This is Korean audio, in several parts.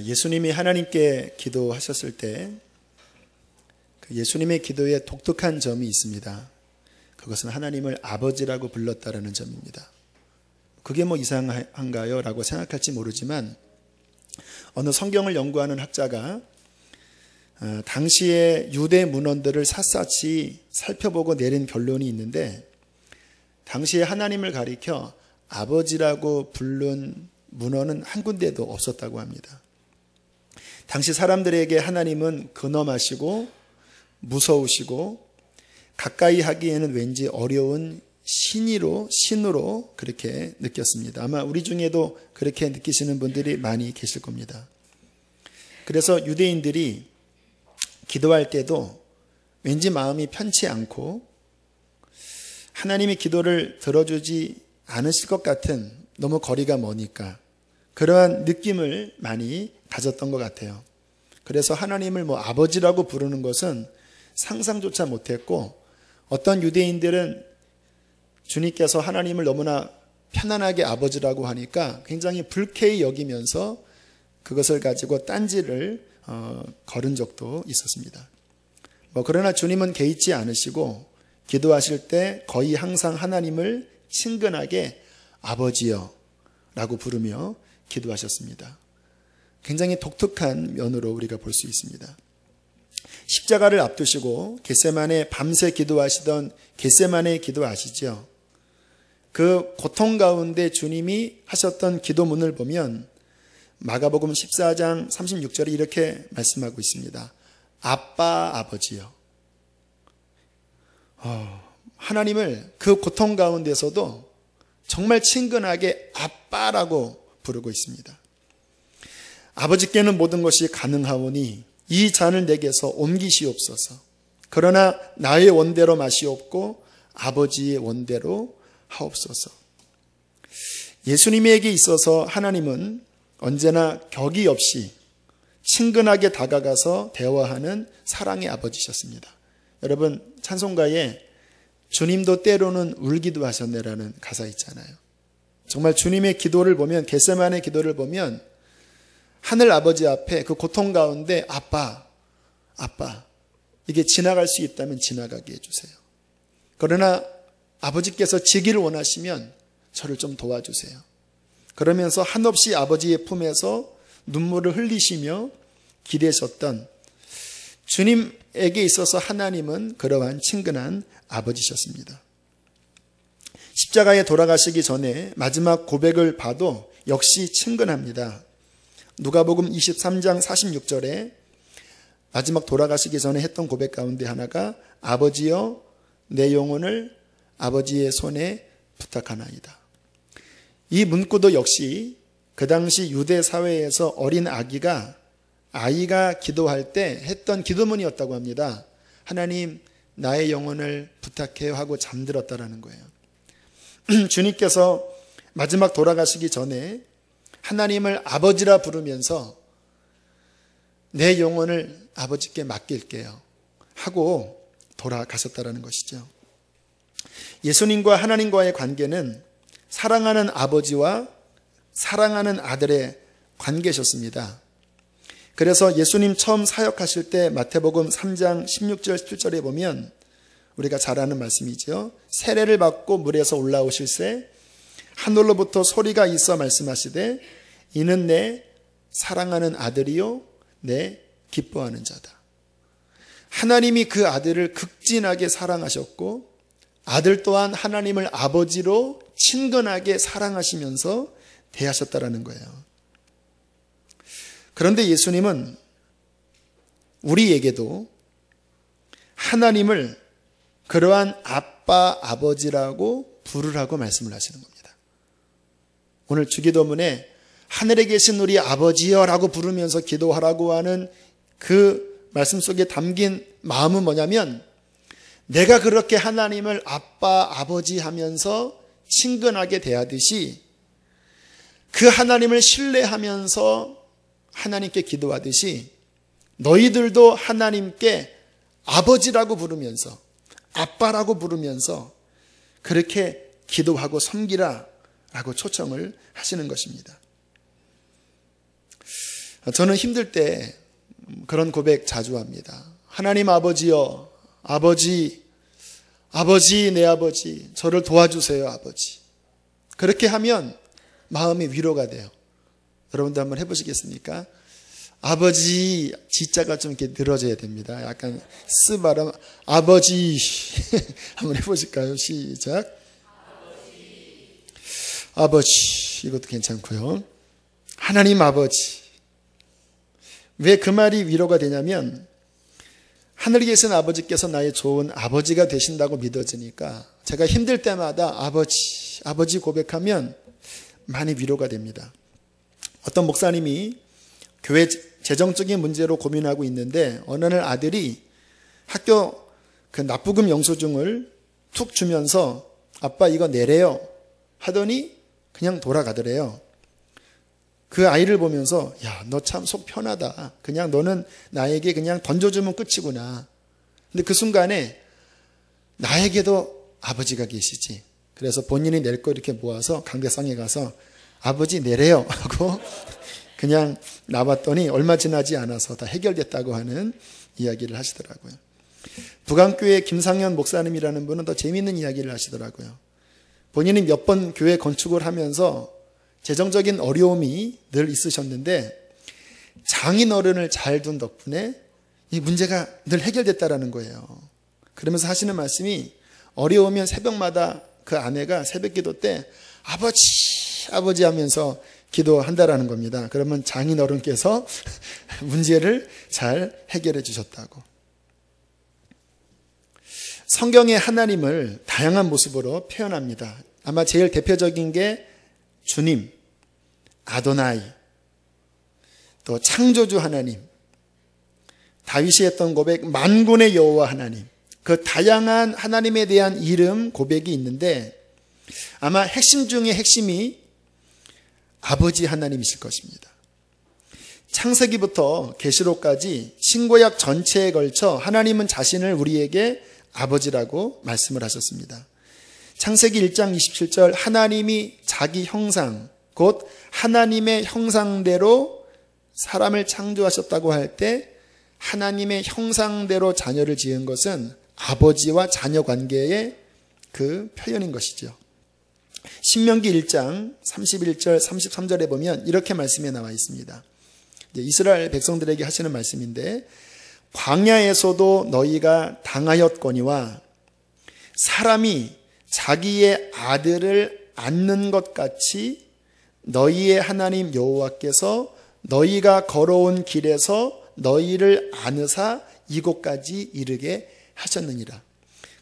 예수님이 하나님께 기도하셨을 때 예수님의 기도에 독특한 점이 있습니다. 그것은 하나님을 아버지라고 불렀다라는 점입니다. 그게 뭐 이상한가요? 라고 생각할지 모르지만 어느 성경을 연구하는 학자가 당시의 유대 문헌들을 샅샅이 살펴보고 내린 결론이 있는데, 당시에 하나님을 가리켜 아버지라고 부른 문헌은 한 군데도 없었다고 합니다. 당시 사람들에게 하나님은 근엄하시고 무서우시고 가까이 하기에는 왠지 어려운 신으로 그렇게 느꼈습니다. 아마 우리 중에도 그렇게 느끼시는 분들이 많이 계실 겁니다. 그래서 유대인들이 기도할 때도 왠지 마음이 편치 않고 하나님이 기도를 들어주지 않으실 것 같은, 너무 거리가 머니까 그러한 느낌을 많이 가졌던 것 같아요. 그래서 하나님을 아버지라고 부르는 것은 상상조차 못했고, 어떤 유대인들은 주님께서 하나님을 너무나 편안하게 아버지라고 하니까 굉장히 불쾌히 여기면서 그것을 가지고 딴지를 걸은 적도 있었습니다. 그러나 주님은 개의치 않으시고 기도하실 때 거의 항상 하나님을 친근하게 아버지여 라고 부르며 기도하셨습니다. 굉장히 독특한 면으로 우리가 볼 수 있습니다. 십자가를 앞두시고 겟세마네 밤새 기도하시던 겟세마네 기도 아시죠? 그 고통 가운데 주님이 하셨던 기도문을 보면 마가복음 14장 36절에 이렇게 말씀하고 있습니다. 아빠 아버지요. 하나님을 그 고통 가운데서도 정말 친근하게 아빠라고 부르고 있습니다. 아버지께는 모든 것이 가능하오니 이 잔을 내게서 옮기시옵소서. 그러나 나의 원대로 마시옵고 아버지의 원대로 하옵소서. 예수님에게 있어서 하나님은 언제나 격이 없이 친근하게 다가가서 대화하는 사랑의 아버지셨습니다. 여러분, 찬송가에 주님도 때로는 울기도 하셨네라는 가사 있잖아요. 정말 주님의 기도를 보면, 겟세마네 기도를 보면 하늘 아버지 앞에 그 고통 가운데 아빠 이게 지나갈 수 있다면 지나가게 해주세요. 그러나 아버지께서 지기를 원하시면 저를 좀 도와주세요. 그러면서 한없이 아버지의 품에서 눈물을 흘리시며 기대셨던 주님에게 있어서 하나님은 그러한 친근한 아버지셨습니다. 십자가에 돌아가시기 전에 마지막 고백을 봐도 역시 친근합니다. 누가복음 23장 46절에 마지막 돌아가시기 전에 했던 고백 가운데 하나가 아버지여 내 영혼을 아버지의 손에 부탁하나이다. 이 문구도 역시 그 당시 유대 사회에서 어린 아이가 기도할 때 했던 기도문이었다고 합니다. 하나님 나의 영혼을 부탁해요 하고 잠들었다라는 거예요. 주님께서 마지막 돌아가시기 전에 하나님을 아버지라 부르면서 내 영혼을 아버지께 맡길게요 하고 돌아가셨다라는 것이죠. 예수님과 하나님과의 관계는 사랑하는 아버지와 사랑하는 아들의 관계셨습니다. 그래서 예수님 처음 사역하실 때 마태복음 3장 16절 17절에 보면 우리가 잘 아는 말씀이죠. 세례를 받고 물에서 올라오실새 하늘로부터 소리가 있어 말씀하시되 이는 내 사랑하는 아들이요 내 기뻐하는 자다. 하나님이 그 아들을 극진하게 사랑하셨고 아들 또한 하나님을 아버지로 친근하게 사랑하시면서 대하셨다라는 거예요. 그런데 예수님은 우리에게도 하나님을 그러한 아빠, 아버지라고 부르라고 말씀을 하시는 겁니다. 오늘 주기도문에 하늘에 계신 우리 아버지여라고 부르면서 기도하라고 하는 그 말씀 속에 담긴 마음은 뭐냐면 내가 그렇게 하나님을 아빠, 아버지 하면서 친근하게 대하듯이 그 하나님을 신뢰하면서 하나님께 기도하듯이 너희들도 하나님께 아버지라고 부르면서 아빠라고 부르면서 그렇게 기도하고 섬기라 라고 초청을 하시는 것입니다. 저는 힘들 때 그런 고백 자주 합니다. 하나님 아버지여, 아버지, 내 아버지, 저를 도와주세요, 아버지. 그렇게 하면 마음이 위로가 돼요. 여러분도 한번 해보시겠습니까? 아버지, 지자가 좀 이렇게 늘어져야 됩니다. 약간 쓰 발음, 아버지. 한번 해보실까요? 시작. 아버지. 이것도 괜찮고요. 하나님 아버지. 왜 그 말이 위로가 되냐면 하늘에 계신 아버지께서 나의 좋은 아버지가 되신다고 믿어지니까 제가 힘들 때마다 아버지 고백하면 많이 위로가 됩니다. 어떤 목사님이 교회 재정적인 문제로 고민하고 있는데 어느 날 아들이 학교 그 납부금 영수증을 툭 주면서 아빠 이거 내래요 하더니 그냥 돌아가더래요. 그 아이를 보면서 야, 너 참 속 편하다. 그냥 너는 나에게 그냥 던져주면 끝이구나. 근데 그 순간에 나에게도 아버지가 계시지. 그래서 본인이 낼 거 이렇게 모아서 강대상에 가서 아버지 내래요 하고 그냥 나왔더니 얼마 지나지 않아서 다 해결됐다고 하는 이야기를 하시더라고요. 북안교회 김상현 목사님이라는 분은 더 재미있는 이야기를 하시더라고요. 본인이 몇 번 교회 건축을 하면서 재정적인 어려움이 늘 있으셨는데 장인어른을 잘 둔 덕분에 이 문제가 늘 해결됐다라는 거예요. 그러면서 하시는 말씀이 어려우면 새벽마다 그 아내가 새벽기도 때 아버지 하면서 기도한다라는 겁니다. 그러면 장인어른께서 문제를 잘 해결해 주셨다고. 성경에 하나님을 다양한 모습으로 표현합니다. 아마 제일 대표적인 게 주님, 아도나이, 또 창조주 하나님, 다윗이 했던 고백 만군의 여호와 하나님, 그 다양한 하나님에 대한 이름 고백이 있는데 아마 핵심 중에 핵심이 아버지 하나님이실 것입니다. 창세기부터 계시록까지 신구약 전체에 걸쳐 하나님은 자신을 우리에게 아버지라고 말씀을 하셨습니다. 창세기 1장 27절 하나님이 자기 형상 곧 하나님의 형상대로 사람을 창조하셨다고 할 때 하나님의 형상대로 자녀를 지은 것은 아버지와 자녀 관계의 그 표현인 것이죠. 신명기 1장 31절 33절에 보면 이렇게 말씀에 나와 있습니다. 이스라엘 백성들에게 하시는 말씀인데 광야에서도 너희가 당하였거니와 사람이 자기의 아들을 안는 것 같이 너희의 하나님 여호와께서 너희가 걸어온 길에서 너희를 안으사 이곳까지 이르게 하셨느니라.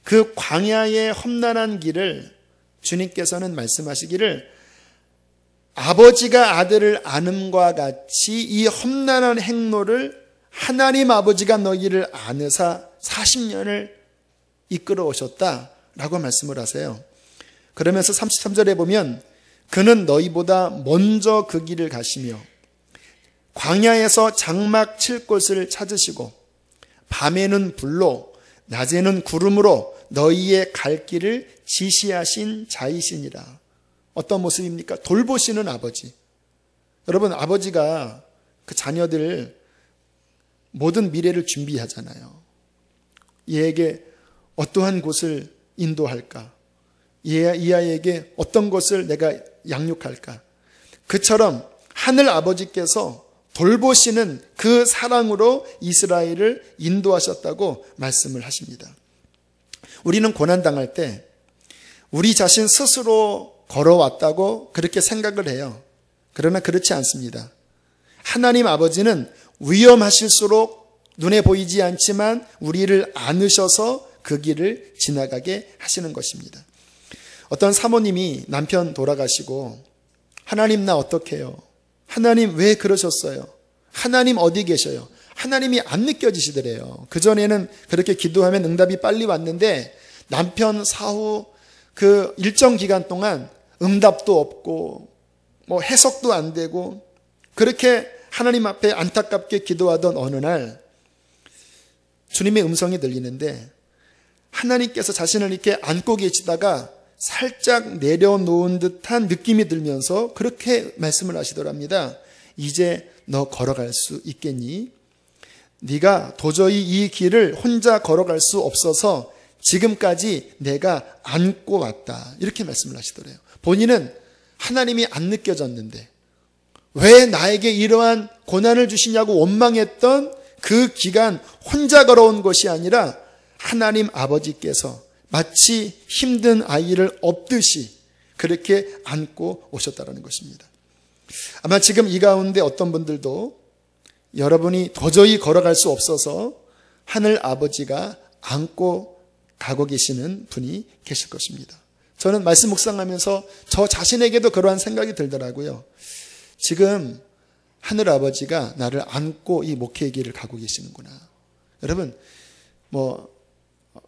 그 광야의 험난한 길을 주님께서는 말씀하시기를 아버지가 아들을 안음과 같이 이 험난한 행로를 하나님 아버지가 너희를 안으사 40년을 이끌어 오셨다라고 말씀을 하세요. 그러면서 33절에 보면 그는 너희보다 먼저 그 길을 가시며 광야에서 장막 칠 곳을 찾으시고 밤에는 불로 낮에는 구름으로 너희의 갈 길을 지시하신 자이시니라. 어떤 모습입니까? 돌보시는 아버지. 여러분, 아버지가 그 자녀들 모든 미래를 준비하잖아요. 얘에게 어떠한 곳을 인도할까? 이 아이에게 어떤 것을 내가 양육할까? 그처럼 하늘 아버지께서 돌보시는 그 사랑으로 이스라엘을 인도하셨다고 말씀을 하십니다. 우리는 고난당할 때 우리 자신 스스로 걸어왔다고 그렇게 생각을 해요. 그러나 그렇지 않습니다. 하나님 아버지는 위험하실수록 눈에 보이지 않지만 우리를 안으셔서 그 길을 지나가게 하시는 것입니다. 어떤 사모님이 남편 돌아가시고 하나님 나 어떡해요? 하나님 왜 그러셨어요? 하나님 어디 계셔요? 하나님이 안 느껴지시더래요. 그전에는 그렇게 기도하면 응답이 빨리 왔는데 남편 사후 그 일정 기간 동안 응답도 없고 뭐 해석도 안 되고 그렇게 하나님 앞에 안타깝게 기도하던 어느 날 주님의 음성이 들리는데 하나님께서 자신을 이렇게 안고 계시다가 살짝 내려놓은 듯한 느낌이 들면서 그렇게 말씀을 하시더랍니다. 이제 너 걸어갈 수 있겠니? 네가 도저히 이 길을 혼자 걸어갈 수 없어서 지금까지 내가 안고 왔다. 이렇게 말씀을 하시더래요. 본인은 하나님이 안 느껴졌는데 왜 나에게 이러한 고난을 주시냐고 원망했던 그 기간 혼자 걸어온 것이 아니라 하나님 아버지께서 마치 힘든 아이를 업듯이 그렇게 안고 오셨다는 것입니다. 아마 지금 이 가운데 어떤 분들도 여러분이 도저히 걸어갈 수 없어서 하늘 아버지가 안고 가고 계시는 분이 계실 것입니다. 저는 말씀 묵상하면서 저 자신에게도 그러한 생각이 들더라고요. 지금 하늘 아버지가 나를 안고 이 목회의 길을 가고 계시는구나. 여러분,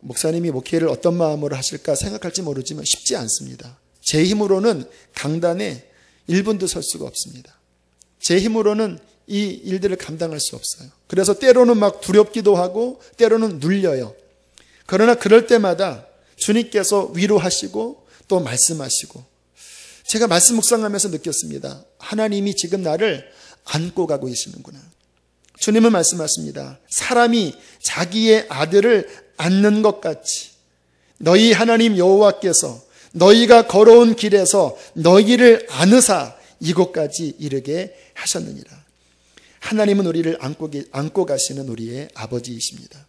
목사님이 목회를 어떤 마음으로 하실까 생각할지 모르지만 쉽지 않습니다. 제 힘으로는 강단에 1분도 설 수가 없습니다. 제 힘으로는 이 일들을 감당할 수 없어요. 그래서 때로는 막 두렵기도 하고 때로는 눌려요. 그러나 그럴 때마다 주님께서 위로하시고 또 말씀하시고 제가 말씀 묵상하면서 느꼈습니다. 하나님이 지금 나를 안고 가고 계시는구나. 주님은 말씀하십니다. 사람이 자기의 아들을 안는 것 같이 너희 하나님 여호와께서 너희가 걸어온 길에서 너희를 안으사 이곳까지 이르게 하셨느니라. 하나님은 우리를 안고 가시는 우리의 아버지이십니다.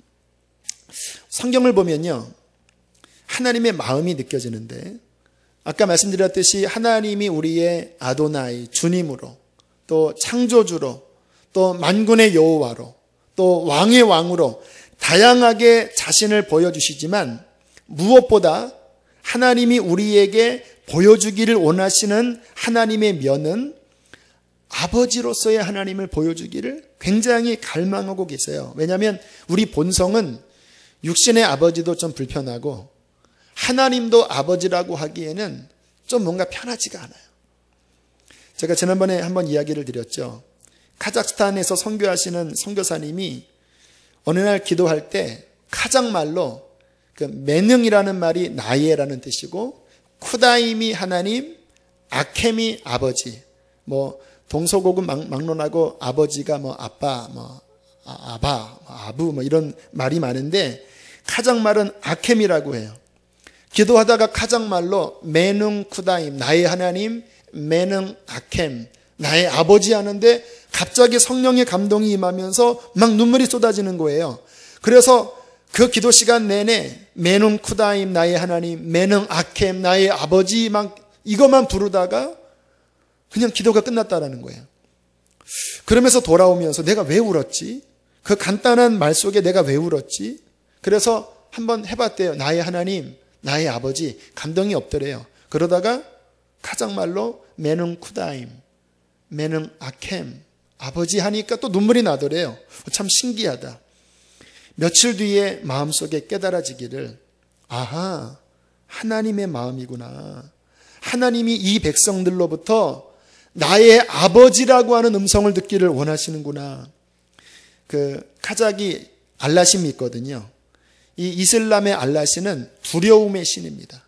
성경을 보면요, 하나님의 마음이 느껴지는데 아까 말씀드렸듯이 하나님이 우리의 아도나이 주님으로 또 창조주로 또 만군의 여호와로 또 왕의 왕으로 다양하게 자신을 보여주시지만 무엇보다 하나님이 우리에게 보여주기를 원하시는 하나님의 면은 아버지로서의 하나님을 보여주기를 굉장히 갈망하고 계세요. 왜냐하면 우리 본성은 육신의 아버지도 좀 불편하고 하나님도 아버지라고 하기에는 좀 뭔가 편하지가 않아요. 제가 지난번에 한번 이야기를 드렸죠. 카자흐스탄에서 선교하시는 선교사님이 어느 날 기도할 때 카자흐말로 그 메능이라는 말이 나예라는 뜻이고 쿠다임이 하나님, 아켐이 아버지, 동서고금 막론하고 아버지가 아빠, 아바, 아부 이런 말이 많은데 카자흐말은 아켐이라고 해요. 기도하다가 카자흐말로 메능 쿠다임, 나의 하나님, 메능 아켐, 나의 아버지 하는데 갑자기 성령의 감동이 임하면서 막 눈물이 쏟아지는 거예요. 그래서 그 기도 시간 내내 메능 쿠다임, 나의 하나님, 메능 아켐, 나의 아버지 막 이것만 부르다가 그냥 기도가 끝났다라는 거예요. 그러면서 돌아오면서 내가 왜 울었지? 그 간단한 말 속에 내가 왜 울었지? 그래서 한번 해봤대요. 나의 하나님, 나의 아버지. 감동이 없더래요. 그러다가 카자흐말로 메능 쿠다임, 메능 아켐, 아버지 하니까 또 눈물이 나더래요. 참 신기하다. 며칠 뒤에 마음속에 깨달아지기를 아하, 하나님의 마음이구나. 하나님이 이 백성들로부터 나의 아버지라고 하는 음성을 듣기를 원하시는구나. 그 카자기 알라심이 있거든요. 이 이슬람의 알라시는 두려움의 신입니다.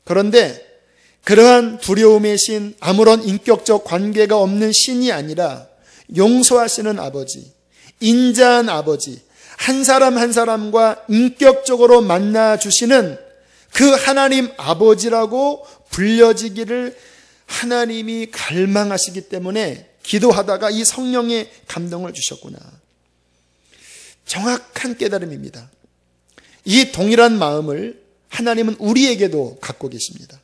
그런데 그러한 두려움의 신, 아무런 인격적 관계가 없는 신이 아니라 용서하시는 아버지, 인자한 아버지, 한 사람 한 사람과 인격적으로 만나주시는 그 하나님 아버지라고 불려지기를 하나님이 갈망하시기 때문에 기도하다가 이 성령의 감동을 주셨구나. 정확한 깨달음입니다. 이 동일한 마음을 하나님은 우리에게도 갖고 계십니다.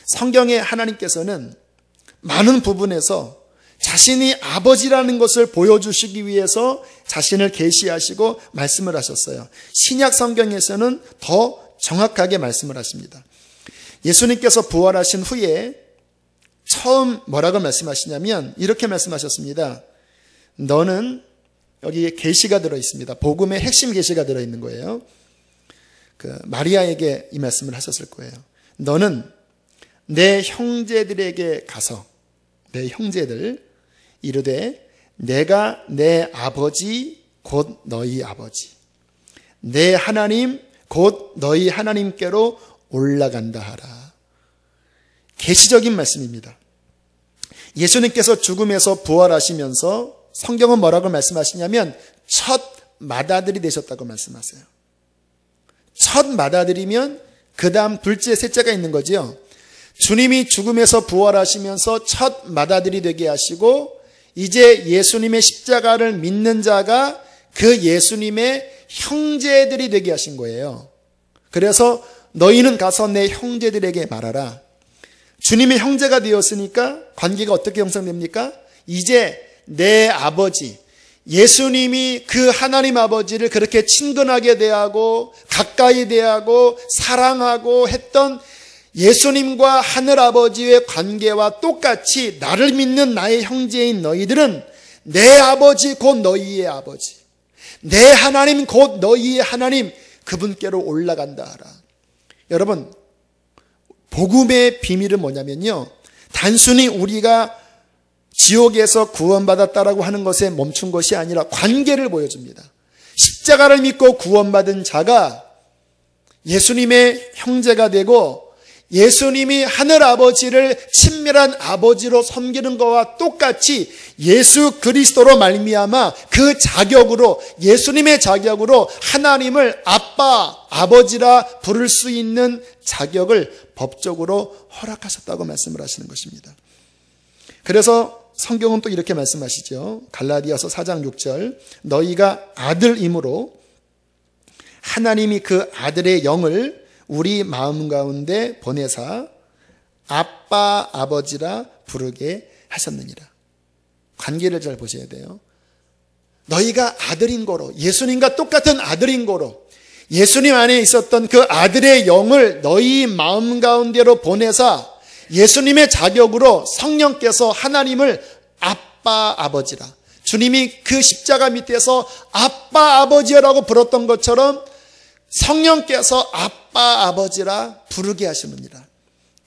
성경에 하나님께서는 많은 부분에서 자신이 아버지라는 것을 보여주시기 위해서 자신을 계시하시고 말씀을 하셨어요. 신약 성경에서는 더 정확하게 말씀을 하십니다. 예수님께서 부활하신 후에 처음 뭐라고 말씀하시냐면 이렇게 말씀하셨습니다. 너는 여기에 계시가 들어있습니다. 복음의 핵심 계시가 들어있는 거예요. 그 마리아에게 이 말씀을 하셨을 거예요. 너는 내 형제들에게 가서 내 형제들 이르되 내가 내 아버지 곧 너희 아버지 내 하나님 곧 너희 하나님께로 올라간다 하라. 계시적인 말씀입니다. 예수님께서 죽음에서 부활하시면서 성경은 뭐라고 말씀하시냐면 첫 맏아들이 되셨다고 말씀하세요. 첫 맏아들이면 그 다음 둘째, 셋째가 있는 거지요. 주님이 죽음에서 부활하시면서 첫 맏아들이 되게 하시고 이제 예수님의 십자가를 믿는 자가 그 예수님의 형제들이 되게 하신 거예요. 그래서 너희는 가서 내 형제들에게 말하라. 주님의 형제가 되었으니까 관계가 어떻게 형성됩니까? 이제 내 아버지, 예수님이 그 하나님 아버지를 그렇게 친근하게 대하고 가까이 대하고 사랑하고 했던 예수님과 하늘아버지의 관계와 똑같이 나를 믿는 나의 형제인 너희들은 내 아버지 곧 너희의 아버지, 내 하나님 곧 너희의 하나님 그분께로 올라간다 하라. 여러분, 복음의 비밀은 뭐냐면요, 단순히 우리가 지옥에서 구원받았다라고 하는 것에 멈춘 것이 아니라 관계를 보여줍니다. 십자가를 믿고 구원받은 자가 예수님의 형제가 되고 예수님이 하늘아버지를 친밀한 아버지로 섬기는 것과 똑같이 예수 그리스도로 말미암아 그 자격으로, 예수님의 자격으로 하나님을 아빠, 아버지라 부를 수 있는 자격을 법적으로 허락하셨다고 말씀을 하시는 것입니다. 그래서 성경은 또 이렇게 말씀하시죠. 갈라디아서 4장 6절, 너희가 아들이므로 하나님이 그 아들의 영을 우리 마음 가운데 보내사 아빠 아버지라 부르게 하셨느니라. 관계를 잘 보셔야 돼요. 너희가 아들인 거로, 예수님과 똑같은 아들인 거로, 예수님 안에 있었던 그 아들의 영을 너희 마음 가운데로 보내사 예수님의 자격으로 성령께서 하나님을 아빠 아버지라, 주님이 그 십자가 밑에서 아빠 아버지라고 불렀던 것처럼 성령께서 아빠 아버지라 부르게 하시느니라.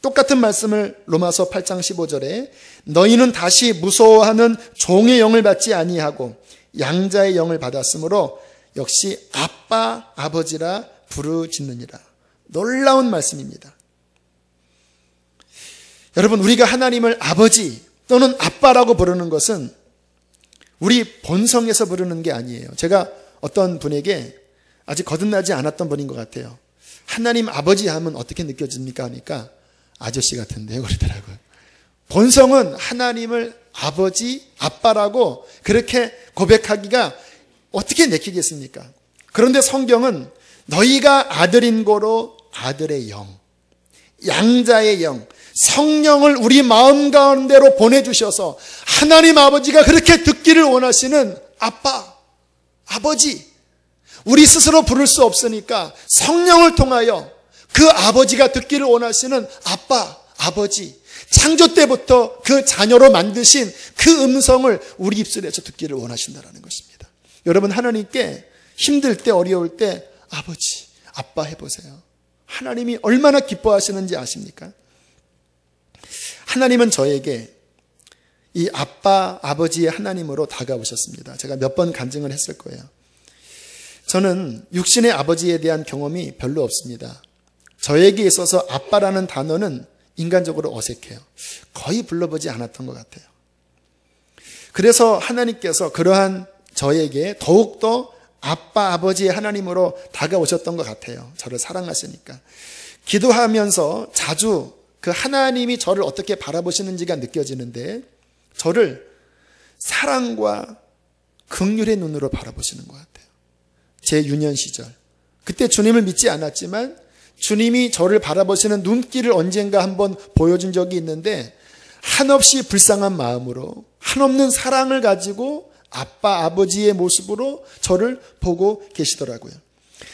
똑같은 말씀을 로마서 8장 15절에 너희는 다시 무서워하는 종의 영을 받지 아니하고 양자의 영을 받았으므로 역시 아빠 아버지라 부르짖느니라. 놀라운 말씀입니다. 여러분, 우리가 하나님을 아버지 또는 아빠라고 부르는 것은 우리 본성에서 부르는 게 아니에요. 제가 어떤 분에게 아직 거듭나지 않았던 분인 것 같아요. 하나님 아버지 하면 어떻게 느껴집니까? 하니까 아저씨 같은데요 그러더라고요. 본성은 하나님을 아버지, 아빠라고 그렇게 고백하기가 어떻게 내키겠습니까? 그런데 성경은 너희가 아들인 고로 아들의 영, 양자의 영, 성령을 우리 마음 가운데로 보내주셔서 하나님 아버지가 그렇게 듣기를 원하시는 아빠, 아버지, 우리 스스로 부를 수 없으니까 성령을 통하여 그 아버지가 듣기를 원하시는 아빠, 아버지, 창조 때부터 그 자녀로 만드신 그 음성을 우리 입술에서 듣기를 원하신다는 것입니다. 여러분, 하나님께 힘들 때, 어려울 때 아버지, 아빠 해보세요. 하나님이 얼마나 기뻐하시는지 아십니까? 하나님은 저에게 이 아빠, 아버지의 하나님으로 다가오셨습니다. 제가 몇 번 간증을 했을 거예요. 저는 육신의 아버지에 대한 경험이 별로 없습니다. 저에게 있어서 아빠라는 단어는 인간적으로 어색해요. 거의 불러보지 않았던 것 같아요. 그래서 하나님께서 그러한 저에게 더욱더 아빠, 아버지의 하나님으로 다가오셨던 것 같아요. 저를 사랑하시니까. 기도하면서 자주 그 하나님이 저를 어떻게 바라보시는지가 느껴지는데 저를 사랑과 긍휼의 눈으로 바라보시는 것 같아요. 제 유년 시절, 그때 주님을 믿지 않았지만 주님이 저를 바라보시는 눈길을 언젠가 한번 보여준 적이 있는데 한없이 불쌍한 마음으로 한없는 사랑을 가지고 아빠, 아버지의 모습으로 저를 보고 계시더라고요.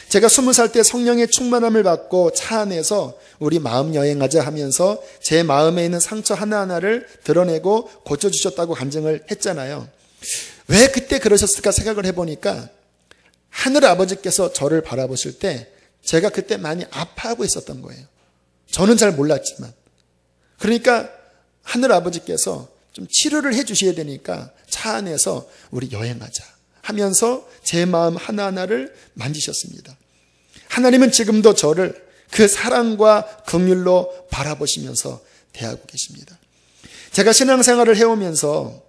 제가 20살 때 성령의 충만함을 받고 차 안에서 우리 마음 여행하자 하면서 제 마음에 있는 상처 하나하나를 드러내고 고쳐주셨다고 간증을 했잖아요. 왜 그때 그러셨을까 생각을 해보니까 하늘 아버지께서 저를 바라보실 때 제가 그때 많이 아파하고 있었던 거예요. 저는 잘 몰랐지만. 그러니까 하늘 아버지께서 좀 치료를 해 주셔야 되니까 차 안에서 우리 여행하자 하면서 제 마음 하나하나를 만지셨습니다. 하나님은 지금도 저를 그 사랑과 긍휼로 바라보시면서 대하고 계십니다. 제가 신앙생활을 해오면서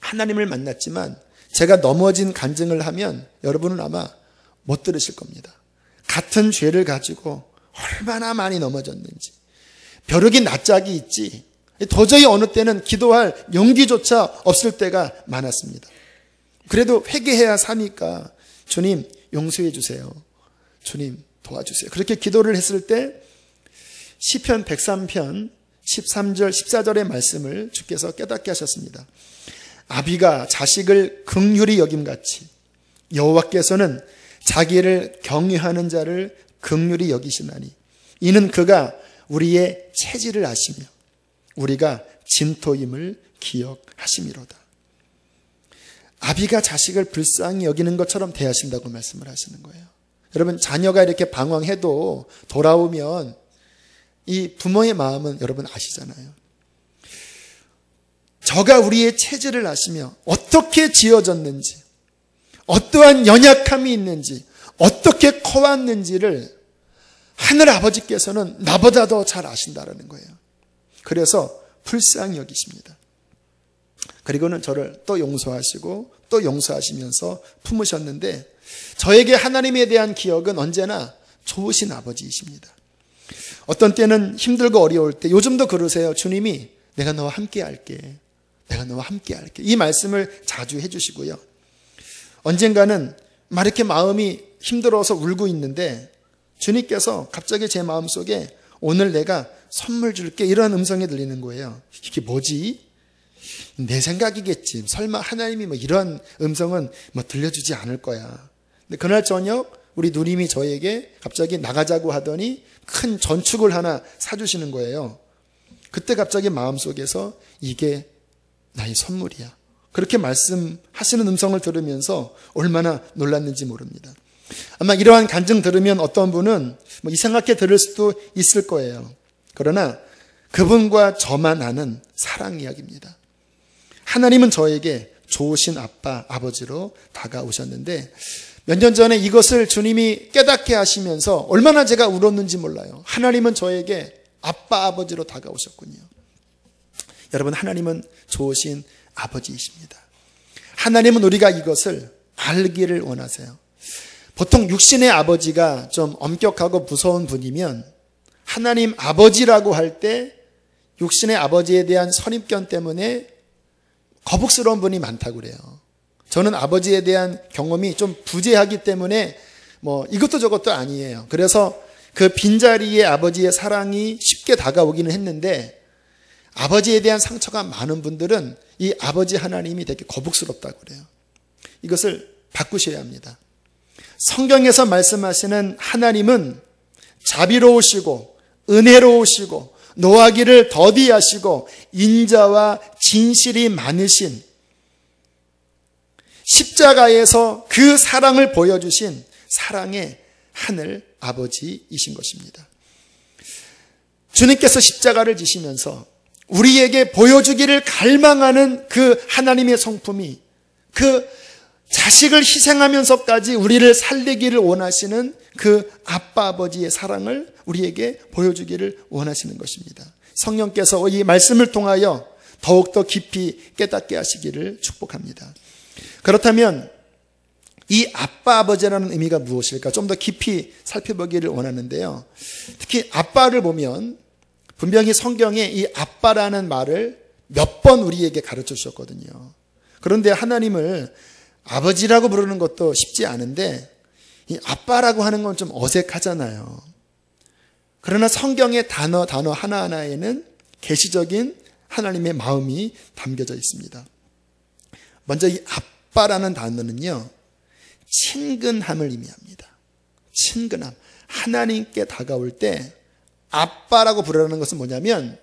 하나님을 만났지만 제가 넘어진 간증을 하면 여러분은 아마 못 들으실 겁니다. 같은 죄를 가지고 얼마나 많이 넘어졌는지. 벼룩이 낯짝이 있지 도저히 어느 때는 기도할 용기조차 없을 때가 많았습니다. 그래도 회개해야 사니까 주님 용서해 주세요. 주님 도와주세요. 그렇게 기도를 했을 때 시편 103편 13절 14절의 말씀을 주께서 깨닫게 하셨습니다. 아비가 자식을 긍휼히 여김같이 여호와께서는 자기를 경외하는 자를 긍휼히 여기시나니 이는 그가 우리의 체질을 아시며 우리가 진토임을 기억하심이로다. 아비가 자식을 불쌍히 여기는 것처럼 대하신다고 말씀을 하시는 거예요. 여러분 자녀가 이렇게 방황해도 돌아오면 이 부모의 마음은 여러분 아시잖아요. 저가 우리의 체질을 아시며 어떻게 지어졌는지 어떠한 연약함이 있는지 어떻게 커왔는지를 하늘 아버지께서는 나보다 더 잘 아신다라는 거예요. 그래서 불쌍히 여기십니다. 그리고는 저를 또 용서하시고 또 용서하시면서 품으셨는데 저에게 하나님에 대한 기억은 언제나 좋으신 아버지이십니다. 어떤 때는 힘들고 어려울 때 요즘도 그러세요. 주님이 내가 너와 함께 할게. 내가 너와 함께 할게. 이 말씀을 자주 해주시고요. 언젠가는 막 이렇게 마음이 힘들어서 울고 있는데 주님께서 갑자기 제 마음속에 오늘 내가 선물 줄게 이런 음성이 들리는 거예요. 이게 뭐지? 내 생각이겠지. 설마 하나님이 뭐 이런 음성은 뭐 들려주지 않을 거야. 근데 그날 저녁 우리 누님이 저에게 갑자기 나가자고 하더니 큰 전축을 하나 사주시는 거예요. 그때 갑자기 마음속에서 이게 나의 선물이야. 그렇게 말씀하시는 음성을 들으면서 얼마나 놀랐는지 모릅니다. 아마 이러한 간증 들으면 어떤 분은 뭐 이상하게 들을 수도 있을 거예요. 그러나 그분과 저만 아는 사랑 이야기입니다. 하나님은 저에게 좋으신 아빠, 아버지로 다가오셨는데 몇 년 전에 이것을 주님이 깨닫게 하시면서 얼마나 제가 울었는지 몰라요. 하나님은 저에게 아빠, 아버지로 다가오셨군요. 여러분, 하나님은 좋으신 아버지이십니다. 하나님은 우리가 이것을 알기를 원하세요. 보통 육신의 아버지가 좀 엄격하고 무서운 분이면 하나님 아버지라고 할 때 육신의 아버지에 대한 선입견 때문에 거북스러운 분이 많다고 그래요. 저는 아버지에 대한 경험이 좀 부재하기 때문에 뭐 이것도 저것도 아니에요. 그래서 그 빈자리에 아버지의 사랑이 쉽게 다가오기는 했는데 아버지에 대한 상처가 많은 분들은 이 아버지 하나님이 되게 거북스럽다고 그래요. 이것을 바꾸셔야 합니다. 성경에서 말씀하시는 하나님은 자비로우시고 은혜로우시고 노하기를 더디하시고 인자와 진실이 많으신 십자가에서 그 사랑을 보여주신 사랑의 하늘 아버지이신 것입니다. 주님께서 십자가를 지시면서 우리에게 보여주기를 갈망하는 그 하나님의 성품이 그 자식을 희생하면서까지 우리를 살리기를 원하시는 그 아빠 아버지의 사랑을 우리에게 보여주기를 원하시는 것입니다. 성령께서 이 말씀을 통하여 더욱더 깊이 깨닫게 하시기를 축복합니다. 그렇다면 이 아빠 아버지라는 의미가 무엇일까? 좀 더 깊이 살펴보기를 원하는데요. 특히 아빠를 보면 분명히 성경에 이 아빠라는 말을 몇 번 우리에게 가르쳐 주셨거든요. 그런데 하나님을 아버지라고 부르는 것도 쉽지 않은데 이 아빠라고 하는 건 좀 어색하잖아요. 그러나 성경의 단어 하나하나에는 계시적인 하나님의 마음이 담겨져 있습니다. 먼저 이 아빠라는 단어는요, 친근함을 의미합니다. 친근함. 하나님께 다가올 때 아빠라고 부르는 것은 뭐냐면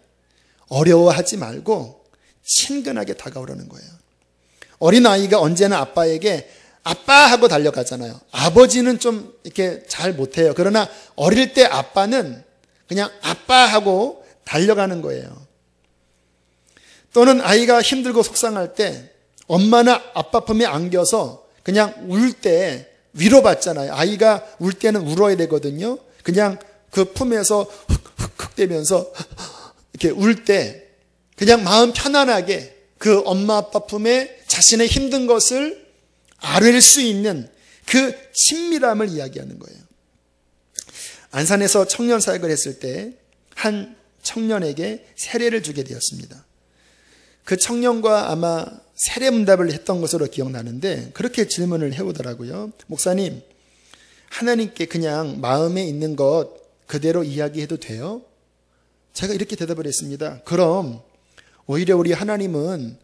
어려워하지 말고 친근하게 다가오라는 거예요. 어린아이가 언제나 아빠에게 아빠 하고 달려가잖아요. 아버지는 좀 이렇게 잘 못해요. 그러나 어릴 때 아빠는 그냥 아빠 하고 달려가는 거예요. 또는 아이가 힘들고 속상할 때 엄마나 아빠 품에 안겨서 그냥 울 때 위로받잖아요. 아이가 울 때는 울어야 되거든요. 그냥 그 품에서 흑흑흑 대면서 이렇게 울 때 그냥 마음 편안하게 그 엄마 아빠 품에 자신의 힘든 것을 아뢰일 수 있는 그 친밀함을 이야기하는 거예요. 안산에서 청년 사역을 했을 때 한 청년에게 세례를 주게 되었습니다. 그 청년과 아마 세례 문답을 했던 것으로 기억나는데 그렇게 질문을 해오더라고요. 목사님, 하나님께 그냥 마음에 있는 것 그대로 이야기해도 돼요? 제가 이렇게 대답을 했습니다. 그럼 오히려 우리 하나님은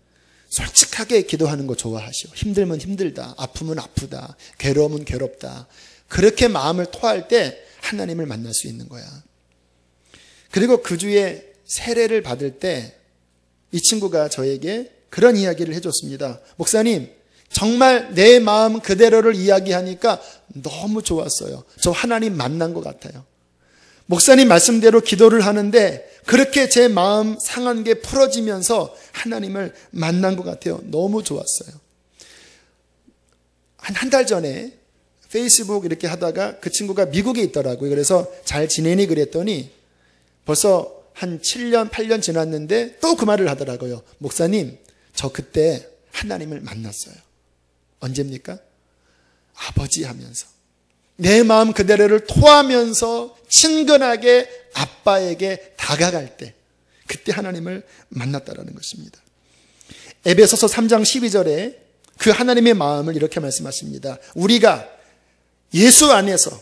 솔직하게 기도하는 거 좋아하셔. 힘들면 힘들다, 아프면 아프다, 괴로우면 괴롭다. 그렇게 마음을 토할 때 하나님을 만날 수 있는 거야. 그리고 그 주에 세례를 받을 때 이 친구가 저에게 그런 이야기를 해줬습니다. 목사님, 정말 내 마음 그대로를 이야기하니까 너무 좋았어요. 저 하나님 만난 것 같아요. 목사님 말씀대로 기도를 하는데 그렇게 제 마음 상한 게 풀어지면서 하나님을 만난 것 같아요. 너무 좋았어요. 한 달 전에 페이스북 이렇게 하다가 그 친구가 미국에 있더라고요. 그래서 잘 지내니 그랬더니 벌써 한 7년, 8년 지났는데 또 그 말을 하더라고요. 목사님, 저 그때 하나님을 만났어요. 언제입니까? 아버지 하면서. 내 마음 그대로를 토하면서 친근하게 아빠에게 다가갈 때 그때 하나님을 만났다라는 것입니다. 에베소서 3장 12절에 그 하나님의 마음을 이렇게 말씀하십니다. 우리가 예수 안에서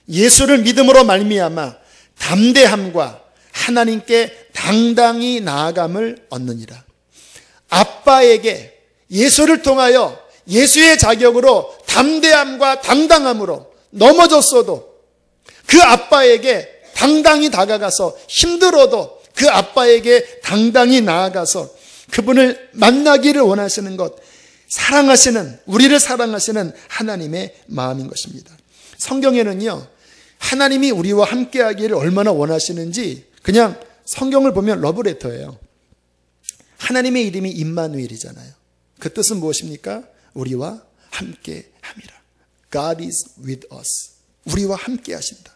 예수를 믿음으로 말미암아 담대함과 하나님께 당당히 나아감을 얻느니라. 아빠에게 예수를 통하여 예수의 자격으로 담대함과 당당함으로 넘어졌어도 그 아빠에게 당당히 다가가서 힘들어도 그 아빠에게 당당히 나아가서 그분을 만나기를 원하시는 것, 사랑하시는, 우리를 사랑하시는 하나님의 마음인 것입니다. 성경에는요, 하나님이 우리와 함께 하기를 얼마나 원하시는지 그냥 성경을 보면 러브레터예요. 하나님의 이름이 임마누엘이잖아요. 그 뜻은 무엇입니까? 우리와 함께 함이라. God is with us. 우리와 함께 하신다.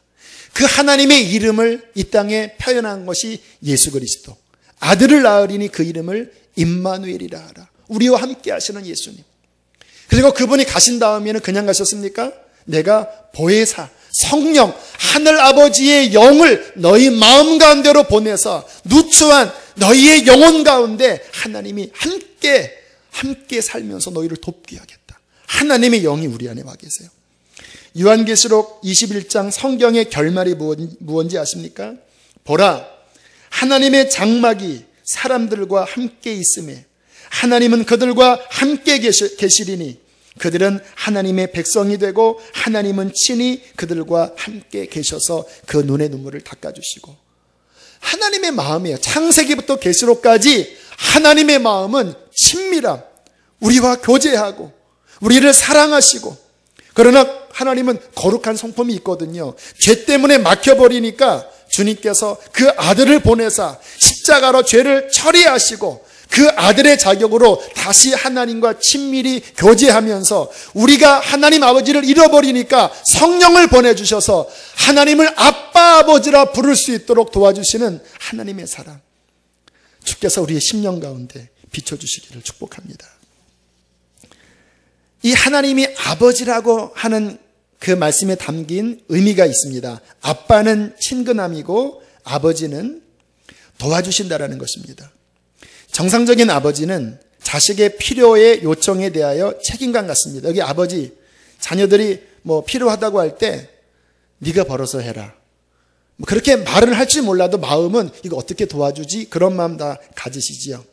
그 하나님의 이름을 이 땅에 표현한 것이 예수 그리스도. 아들을 낳으리니 그 이름을 임마누엘이라 하라. 우리와 함께 하시는 예수님. 그리고 그분이 가신 다음에는 그냥 가셨습니까? 내가 보혜사, 성령, 하늘 아버지의 영을 너희 마음 가운데로 보내서 누추한 너희의 영혼 가운데 하나님이 함께 살면서 너희를 돕게 하겠다. 하나님의 영이 우리 안에 와 계세요. 요한계시록 21장 성경의 결말이 무엇인지 아십니까? 보라, 하나님의 장막이 사람들과 함께 있음에 하나님은 그들과 함께 계시리니 그들은 하나님의 백성이 되고 하나님은 친히 그들과 함께 계셔서 그 눈의 눈물을 닦아주시고. 하나님의 마음이에요. 창세기부터 계시록까지 하나님의 마음은 친밀함, 우리와 교제하고 우리를 사랑하시고. 그러나 하나님은 거룩한 성품이 있거든요. 죄 때문에 막혀버리니까 주님께서 그 아들을 보내사 십자가로 죄를 처리하시고 그 아들의 자격으로 다시 하나님과 친밀히 교제하면서 우리가 하나님 아버지를 잃어버리니까 성령을 보내주셔서 하나님을 아빠 아버지라 부를 수 있도록 도와주시는 하나님의 사랑, 주께서 우리의 심령 가운데 비춰주시기를 축복합니다. 이 하나님이 아버지라고 하는 그 말씀에 담긴 의미가 있습니다. 아빠는 친근함이고 아버지는 도와주신다라는 것입니다. 정상적인 아버지는 자식의 필요의 요청에 대하여 책임감 갖습니다. 여기 아버지, 자녀들이 뭐 필요하다고 할 때 네가 벌어서 해라. 그렇게 말은 할 줄 몰라도 마음은 이거 어떻게 도와주지? 그런 마음 다 가지시지요.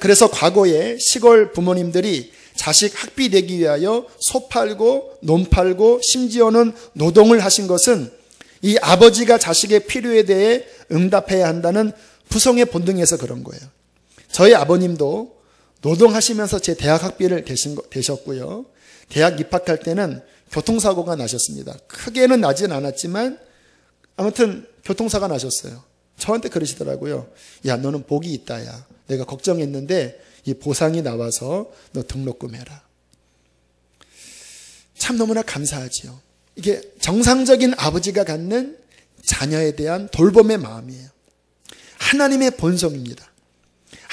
그래서 과거에 시골 부모님들이 자식 학비 내기 위하여 소 팔고 논 팔고 심지어는 노동을 하신 것은 이 아버지가 자식의 필요에 대해 응답해야 한다는 부성의 본능에서 그런 거예요. 저희 아버님도 노동하시면서 제 대학 학비를 대셨고요. 대학 입학할 때는 교통사고가 나셨습니다. 크게는 나진 않았지만 아무튼 교통사고가 나셨어요. 저한테 그러시더라고요. 야, 너는 복이 있다. 야, 내가 걱정했는데 이 보상이 나와서 너 등록금 해라. 참 너무나 감사하지요. 이게 정상적인 아버지가 갖는 자녀에 대한 돌봄의 마음이에요. 하나님의 본성입니다.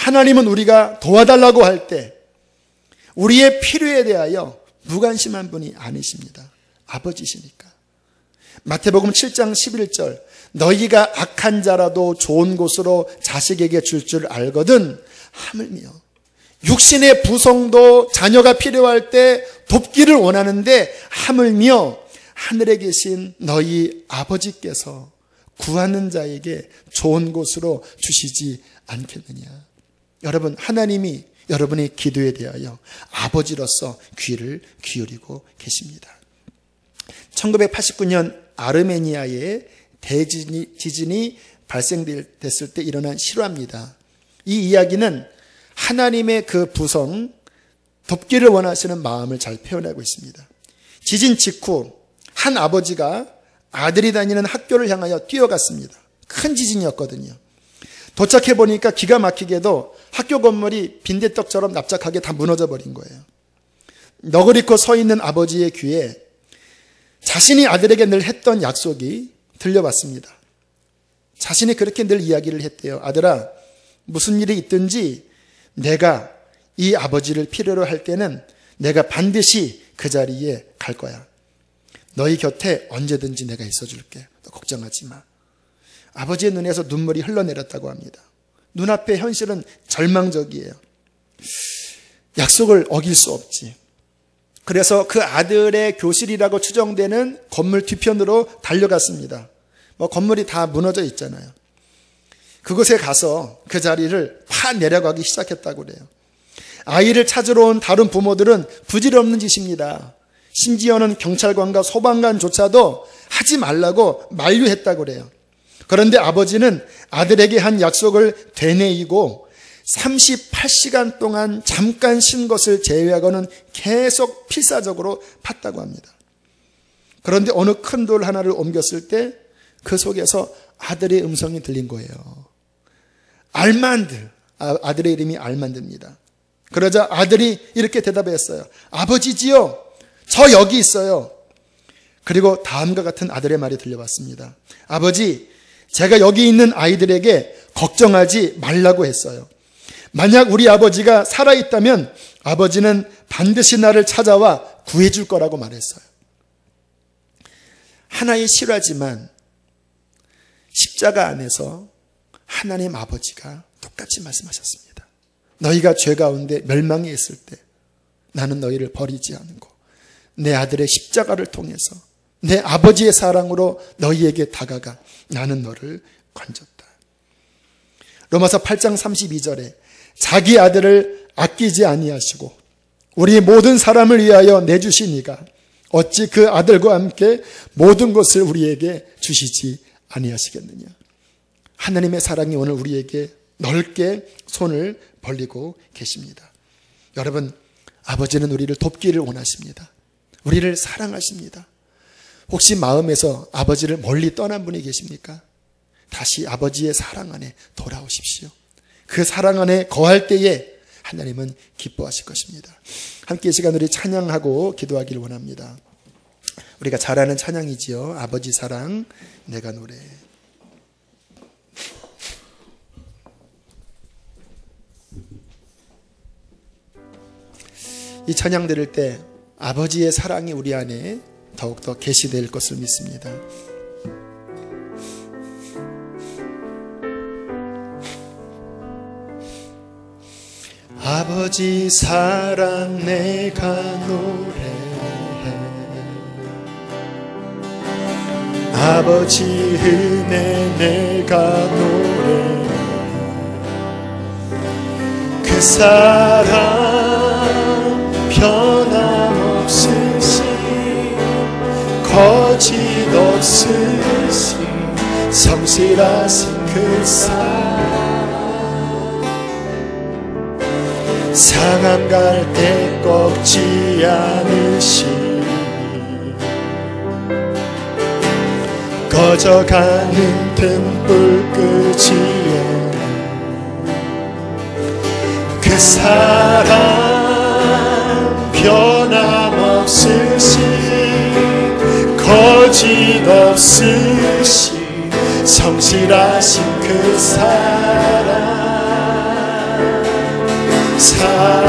하나님은 우리가 도와달라고 할 때 우리의 필요에 대하여 무관심한 분이 아니십니다. 아버지시니까. 마태복음 7장 11절, 너희가 악한 자라도 좋은 곳으로 자식에게 줄 줄 알거든 하물며 육신의 부성도 자녀가 필요할 때 돕기를 원하는데 하물며 하늘에 계신 너희 아버지께서 구하는 자에게 좋은 곳으로 주시지 않겠느냐. 여러분, 하나님이 여러분의 기도에 대하여 아버지로서 귀를 기울이고 계십니다. 1989년 아르메니아에 대지진이 발생됐을 때 일어난 실화입니다. 이 이야기는 하나님의 그 부성, 돕기를 원하시는 마음을 잘 표현하고 있습니다. 지진 직후 한 아버지가 아들이 다니는 학교를 향하여 뛰어갔습니다. 큰 지진이었거든요. 도착해 보니까 기가 막히게도 학교 건물이 빈대떡처럼 납작하게 다 무너져 버린 거예요. 너그리고 서 있는 아버지의 귀에 자신이 아들에게 늘 했던 약속이 들려왔습니다. 자신이 그렇게 늘 이야기를 했대요. 아들아, 무슨 일이 있든지 내가 이 아버지를 필요로 할 때는 내가 반드시 그 자리에 갈 거야. 너희 곁에 언제든지 내가 있어줄게. 너 걱정하지 마. 아버지의 눈에서 눈물이 흘러내렸다고 합니다. 눈앞의 현실은 절망적이에요. 약속을 어길 수 없지. 그래서 그 아들의 교실이라고 추정되는 건물 뒤편으로 달려갔습니다. 건물이 다 무너져 있잖아요. 그곳에 가서 그 자리를 파 내려가기 시작했다고 그래요. 아이를 찾으러 온 다른 부모들은 부질없는 짓입니다. 심지어는 경찰관과 소방관조차도 하지 말라고 만류했다고 그래요. 그런데 아버지는 아들에게 한 약속을 되뇌이고 38시간 동안 잠깐 쉰 것을 제외하고는 계속 필사적으로 팠다고 합니다. 그런데 어느 큰 돌 하나를 옮겼을 때 그 속에서 아들의 음성이 들린 거예요. 알만드, 아들의 이름이 알만드입니다. 그러자 아들이 이렇게 대답했어요. 아버지지요, 저 여기 있어요. 그리고 다음과 같은 아들의 말이 들려왔습니다. 아버지, 제가 여기 있는 아이들에게 걱정하지 말라고 했어요. 만약 우리 아버지가 살아있다면 아버지는 반드시 나를 찾아와 구해줄 거라고 말했어요. 하나의 실화지만 십자가 안에서 하나님 아버지가 똑같이 말씀하셨습니다. 너희가 죄 가운데 멸망에 있을 때 나는 너희를 버리지 않고 내 아들의 십자가를 통해서 내 아버지의 사랑으로 너희에게 다가가 나는 너를 건졌다. 로마서 8장 32절에 자기 아들을 아끼지 아니하시고 우리 모든 사람을 위하여 내주시니가 어찌 그 아들과 함께 모든 것을 우리에게 주시지 아니하시겠느냐. 하나님의 사랑이 오늘 우리에게 넓게 손을 벌리고 계십니다. 여러분, 아버지는 우리를 돕기를 원하십니다. 우리를 사랑하십니다. 혹시 마음에서 아버지를 멀리 떠난 분이 계십니까? 다시 아버지의 사랑 안에 돌아오십시오. 그 사랑 안에 거할 때에 하나님은 기뻐하실 것입니다. 함께 이 시간 우리 찬양하고 기도하기를 원합니다. 우리가 잘 아는 찬양이지요. 아버지 사랑 내가 노래. 이 찬양 들을 때 아버지의 사랑이 우리 안에 더욱더 계시될 것을 믿습니다. 아버지 사랑 내가 노래해. 아버지 은혜 내가 노래해. 그 사랑 변함없으시 거짓 없으시 성실하신 그 사랑 상함 갈 때 꺾지 않으시 꺼져가는 등불 끄지에 그 사랑 변함없으시 거짓 없으시 성실하신 그 사랑 사랑,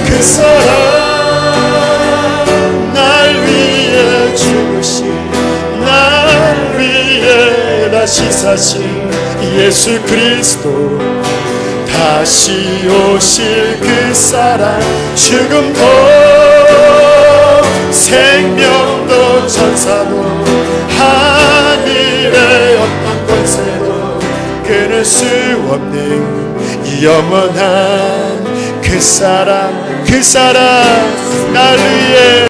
그 사랑 날 위해 죽으신, 날 위해 다시 사신 예수 그리스도, 다시 오실 그 사랑, 죽음도 생명도 천사도 하늘의 어떤 권세도 끊을 수 없는 영원한 그 사랑, 그 사랑 날 위해